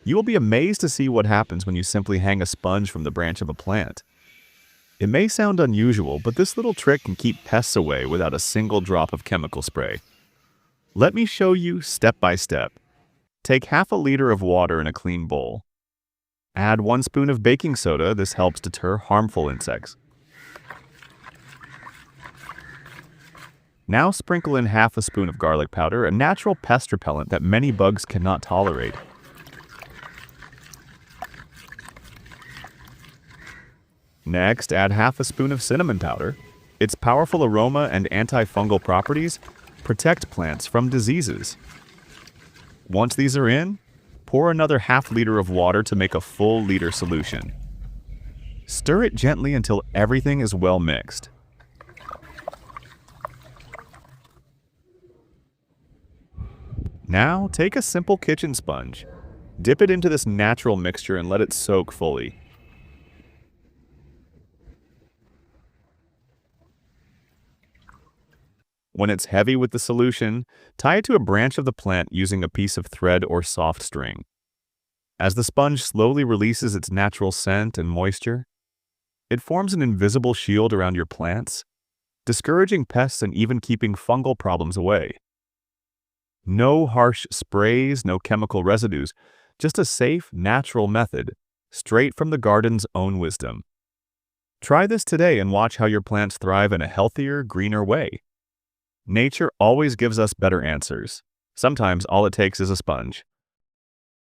You will be amazed to see what happens when you simply hang a sponge from the branch of a plant. It may sound unusual, but this little trick can keep pests away without a single drop of chemical spray. Let me show you step by step. Take half a liter of water in a clean bowl. Add 1 spoon of baking soda. This helps deter harmful insects. Now sprinkle in half a spoon of garlic powder, a natural pest repellent that many bugs cannot tolerate. Next, add half a spoon of cinnamon powder. Its powerful aroma and antifungal properties protect plants from diseases. Once these are in, pour another half liter of water to make a full liter solution. Stir it gently until everything is well mixed. Now, take a simple kitchen sponge. Dip it into this natural mixture and let it soak fully. When it's heavy with the solution, tie it to a branch of the plant using a piece of thread or soft string. As the sponge slowly releases its natural scent and moisture, it forms an invisible shield around your plants, discouraging pests and even keeping fungal problems away. No harsh sprays, no chemical residues, just a safe, natural method, straight from the garden's own wisdom. Try this today and watch how your plants thrive in a healthier, greener way. Nature always gives us better answers. Sometimes all it takes is a sponge.